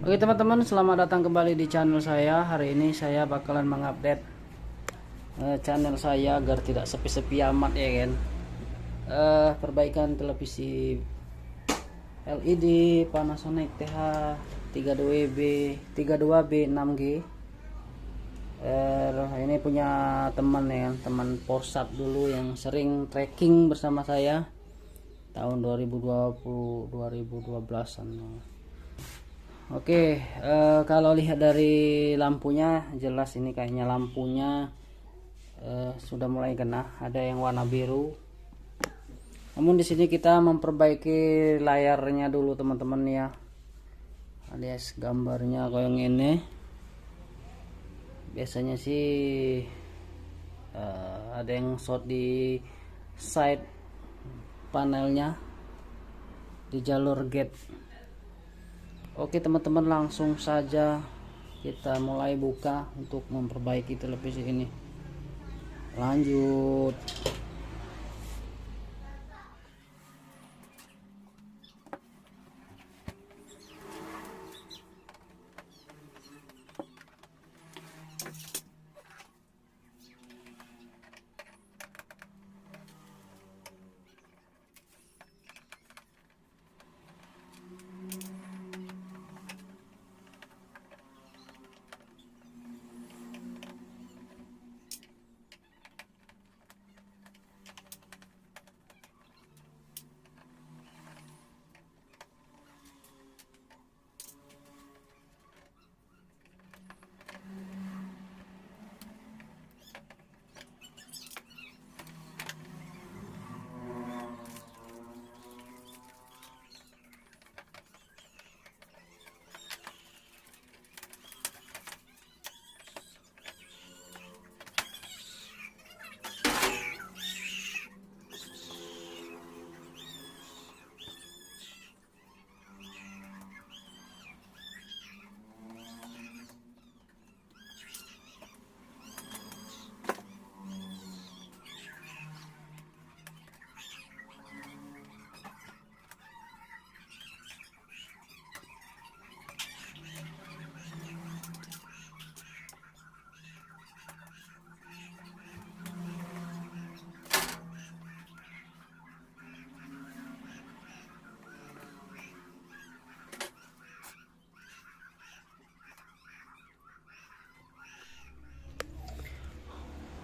Oke teman-teman, selamat datang kembali di channel saya. Hari ini saya bakalan mengupdate channel saya agar tidak sepi-sepi amat ya kan. Perbaikan televisi LED Panasonic TH 32B 6G. Ini punya teman ya kan, teman Porsat dulu yang sering trekking bersama saya tahun 2020 2012an. Oke, kalau lihat dari lampunya jelas ini kayaknya lampunya sudah mulai kena, ada yang warna biru. Namun di sini kita memperbaiki layarnya dulu teman-teman ya, alias gambarnya kayak ini. Biasanya sih ada yang short di side panelnya di jalur gate. Oke teman-teman, langsung saja kita mulai buka untuk memperbaiki televisi ini. Lanjut.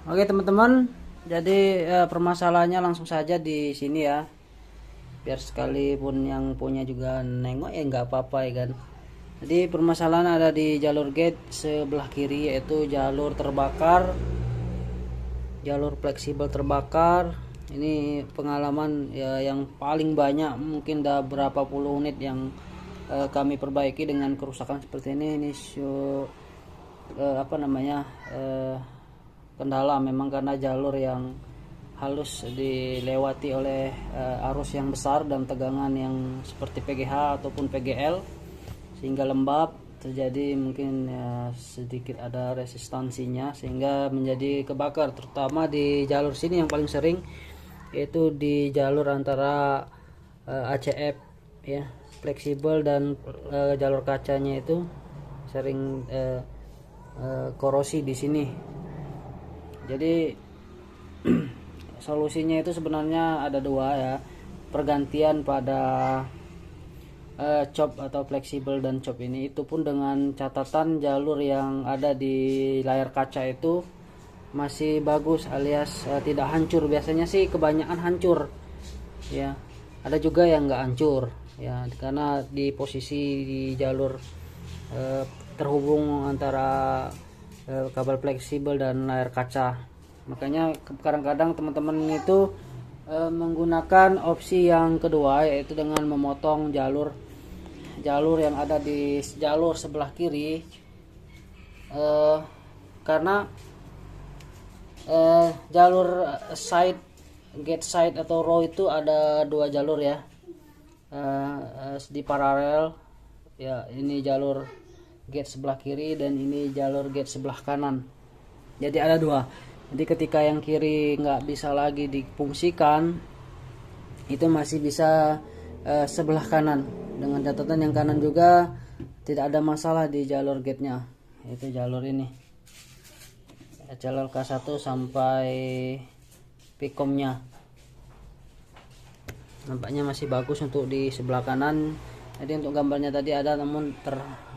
Oke teman-teman, jadi permasalahannya langsung saja di sini ya. Biar sekalipun yang punya juga nengok ya nggak apa-apa ya kan. Jadi permasalahan ada di jalur gate sebelah kiri, yaitu jalur terbakar, jalur fleksibel terbakar. Ini pengalaman ya, yang paling banyak, mungkin udah berapa puluh unit yang kami perbaiki dengan kerusakan seperti ini. Ini kendala memang karena jalur yang halus dilewati oleh arus yang besar dan tegangan yang seperti PGH ataupun PGL, sehingga lembab, terjadi mungkin sedikit ada resistansinya sehingga menjadi kebakar, terutama di jalur sini yang paling sering, yaitu di jalur antara ACF ya, fleksibel dan jalur kacanya itu sering korosi di sini. Jadi solusinya itu sebenarnya ada dua ya, pergantian pada chop atau fleksibel dan chop ini, itu pun dengan catatan jalur yang ada di layar kaca itu masih bagus alias tidak hancur. Biasanya sih kebanyakan hancur ya, ada juga yang nggak hancur ya, karena di posisi di jalur terhubung antara kabel fleksibel dan layar kaca. Makanya kadang-kadang teman-teman itu menggunakan opsi yang kedua, yaitu dengan memotong jalur yang ada di jalur sebelah kiri, karena jalur side, gate side atau row itu ada dua jalur ya, di paralel ya. Ini jalur gate sebelah kiri dan ini jalur gate sebelah kanan, jadi ada dua. Jadi ketika yang kiri nggak bisa lagi difungsikan, itu masih bisa sebelah kanan, dengan catatan yang kanan juga tidak ada masalah di jalur gate-nya, yaitu jalur ini, jalur K1 sampai pikomnya. Nampaknya masih bagus untuk di sebelah kanan. Jadi untuk gambarnya tadi ada, namun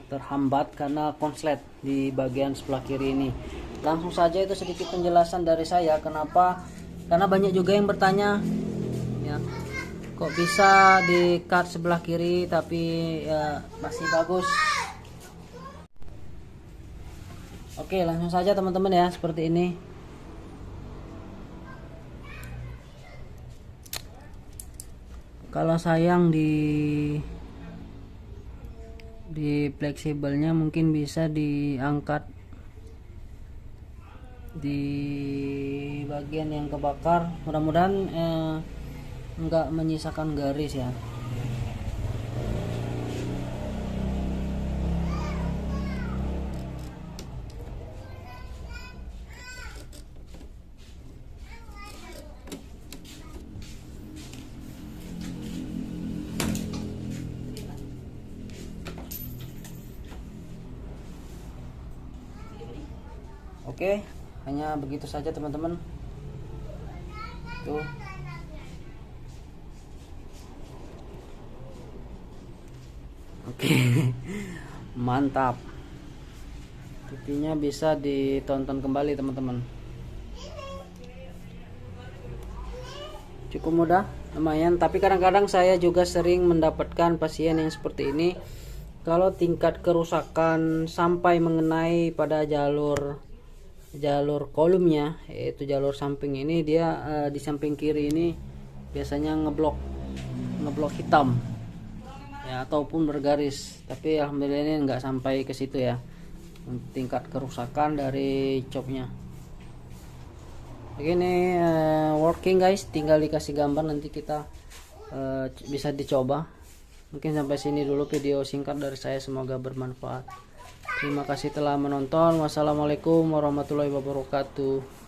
terhambat karena konslet di bagian sebelah kiri ini. Langsung saja itu sedikit penjelasan dari saya kenapa, karena banyak juga yang bertanya ya, kok bisa di cut sebelah kiri tapi ya masih bagus. Oke, langsung saja teman-teman ya, seperti ini. Kalau sayang di fleksibelnya mungkin bisa diangkat di bagian yang kebakar, mudah-mudahan enggak menyisakan garis ya. Oke, hanya begitu saja teman-teman. Tuh. Oke. Mantap. Videonya bisa ditonton kembali teman-teman. Cukup mudah, lumayan, tapi kadang-kadang saya juga sering mendapatkan pasien yang seperti ini. Kalau tingkat kerusakan sampai mengenai pada jalur kolumnya, yaitu jalur samping ini, dia di samping kiri ini biasanya ngeblok hitam ya, ataupun bergaris. Tapi alhamdulillah ini nggak sampai ke situ ya, tingkat kerusakan dari copnya. Begini working guys, tinggal dikasih gambar, nanti kita bisa dicoba. Mungkin sampai sini dulu video singkat dari saya, semoga bermanfaat. Terima kasih telah menonton. Wassalamualaikum warahmatullahi wabarakatuh.